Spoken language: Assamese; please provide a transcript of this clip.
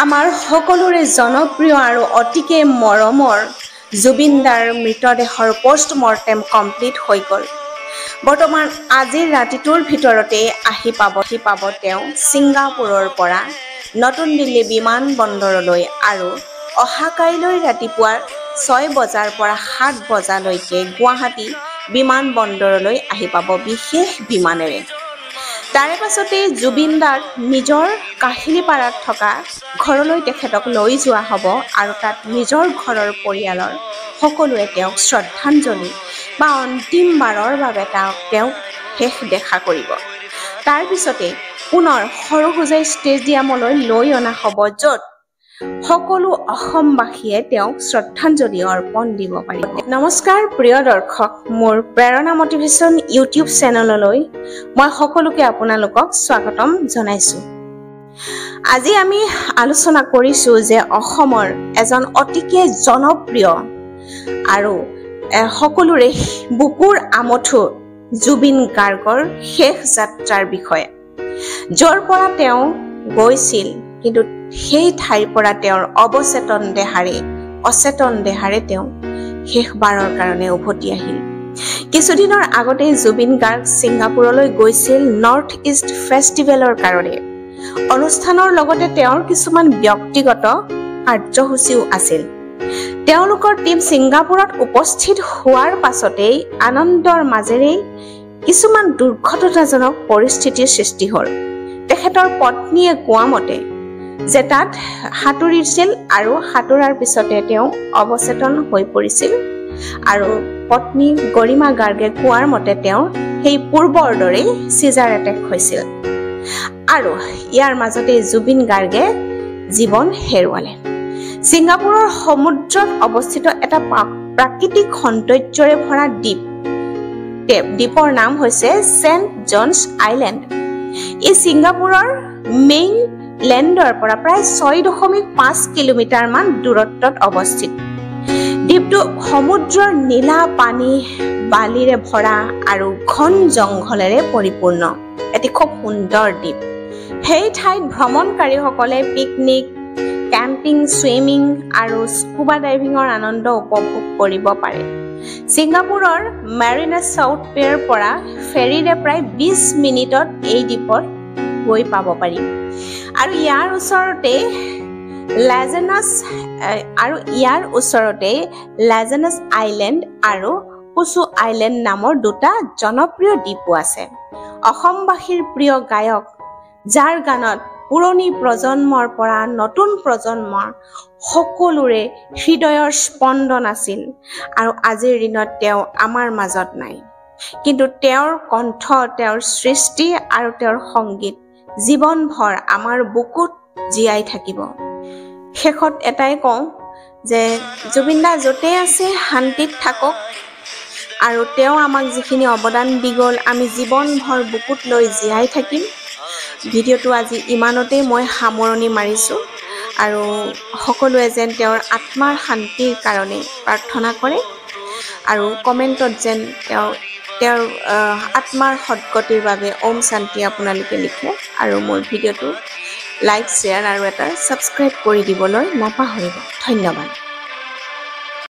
আমাৰ সকলোৰে জনপ্ৰিয় আৰু অতিকে মৰমৰ জুবিনদাৰ মৃতদেহৰ পোষ্টমৰ্টেম কমপ্লিট হৈ গ'ল। বৰ্তমান আজিৰ ৰাতিটোৰ ভিতৰতে আহি পাব তেওঁ ছিংগাপুৰৰ পৰা নতুন দিল্লী বিমানবন্দৰলৈ আৰু অহা কাইলৈ ৰাতিপুৱা 6 বজাৰ পৰা 7 বজালৈকে গুৱাহাটী বিমানবন্দৰলৈ আহি পাব বিশেষ বিমানেৰে। তাৰে পাছতে জুবিনদাক নিজৰ কাহিলীপাৰাত থকা ঘৰলৈ তেখেতক লৈ যোৱা হ'ব আৰু তাত নিজৰ ঘৰৰ পৰিয়ালৰ সকলোৱে তেওঁক শ্ৰদ্ধাঞ্জলি বা অন্তিমবাৰৰ বাবে তেওঁক শেষ দেখা কৰিব। তাৰ পিছতে পুনৰ সৰুসজাই ষ্টেডিয়ামলৈ লৈ অনা হ'ব, য'ত সকলো অসমবাসীয়ে তেওঁক শ্ৰদ্ধাঞ্জলি অৰ্পণ দিব পাৰিব। নমস্কাৰ প্ৰিয় দৰ্শক, মোৰ প্ৰেৰণা মটিভেশ্যন ইউটিউব চেনেললৈ মই সকলোকে আপোনালোকক স্বাগতম জনাইছোঁ। আজি আমি আলোচনা কৰিছোঁ যে অসমৰ এজন অতিকে জনপ্ৰিয় আৰু সকলোৰে বুকুৰ আমঠু জুবিন গাৰ্গৰ শেষ যাত্ৰাৰ বিষয়ে, য'ৰ পৰা তেওঁ গৈছিল, কিন্তু সেই ঠাইৰ পৰা তেওঁৰ অচেতন দেহাৰে তেওঁ শেষবাৰৰ কাৰণে উভতি আহিল। কিছুদিনৰ আগতে জুবিন গাৰ্গ ছিংগাপুৰলৈ গৈছিল নৰ্থ ইষ্ট ফেষ্টিভেলৰ কাৰণে। অনুষ্ঠানৰ লগতে তেওঁৰ কিছুমান ব্যক্তিগত কাৰ্যসূচীও আছিল। তেওঁলোকৰ টীম ছিংগাপুৰত উপস্থিত হোৱাৰ পাছতেই আনন্দৰ মাজেৰেই কিছুমান দুৰ্ঘটনাজনক পৰিস্থিতিৰ সৃষ্টি হ'ল। তেখেতৰ পত্নীয়ে কোৱা মতে যে তাত সাঁতুৰিছিল আৰু সাঁতোৰাৰ পিছতে তেওঁ অৱচেতন হৈ পৰিছিল আৰু পত্নী গৰিমা গাৰ্গে কোৱাৰ মতে তেওঁৰ সেই পূৰ্বৰ দৰেই চিজাৰ এটেক হৈছিল আৰু ইয়াৰ মাজতে জুবিন গাৰ্গে জীৱন হেৰুৱালে। ছিংগাপুৰৰ সমুদ্ৰত অৱস্থিত এটা প্ৰাকৃতিক সৌন্দৰ্যৰে ভৰা দ্বীপৰ নাম হৈছে চেণ্ট জনছ আইলেণ্ড। ই ছিংগাপুৰৰ মেইন লেণ্ডৰ পৰা প্ৰায় 6.5 কিলোমিটাৰ মান দূৰত্বত অৱস্থিত। দ্বীপটো সমুদ্ৰৰ নীলা পানী, বালিৰে ভৰা আৰু ঘন জংঘলেৰে পৰিপূৰ্ণ এটি খুব সুন্দৰ দ্বীপ। সেই ঠাইত ভ্ৰমণকাৰীসকলে পিকনিক, কেম্পিং, ছুইমিং আৰু স্কুবা ডাইভিঙৰ আনন্দ উপভোগ কৰিব পাৰে। ছিংগাপুৰৰ মেৰিনা চাউথ পিয়েৰ পৰা ফেৰীৰে প্ৰায় 20 মিনিটত এই দ্বীপত গৈ পাব পাৰি আৰু ইয়াৰ ওচৰতে লেজেনাছ আইলেণ্ড আৰু কুচু আইলেণ্ড নামৰ দুটা জনপ্ৰিয় দ্বীপো আছে। অসমবাসীৰ প্ৰিয় গায়ক, যাৰ গানত পুৰণি প্ৰজন্মৰ পৰা নতুন প্ৰজন্মৰ সকলোৰে হৃদয়ৰ স্পন্দন আছিল আৰু আজিৰ দিনত তেওঁ আমাৰ মাজত নাই, কিন্তু তেওঁৰ কণ্ঠ, তেওঁৰ সৃষ্টি আৰু তেওঁৰ সংগীত জীৱনভৰ আমাৰ বুকুত জীয়াই থাকিব। শেষত এটাই কওঁ যে জুবিনদা য'তে আছে শান্তিত থাকক আৰু তেওঁ আমাক যিখিনি অৱদান দি গ'ল আমি জীৱনভৰ বুকুত লৈ জীয়াই থাকিম। ভিডিঅ'টো আজি ইমানতে মই সামৰণি মাৰিছোঁ আৰু সকলোৱে যেন তেওঁৰ আত্মাৰ শান্তিৰ কাৰণে প্ৰাৰ্থনা কৰে আৰু কমেণ্টত যেন তেওঁৰ আত্মাৰ সদ্গতিৰ বাবে ওম শান্তি আপোনালোকে লিখে আৰু মোৰ ভিডিঅ'টো লাইক, শ্বেয়াৰ আৰু এটা ছাবস্ক্ৰাইব কৰি দিবলৈ নাপাহৰিব। ধন্যবাদ।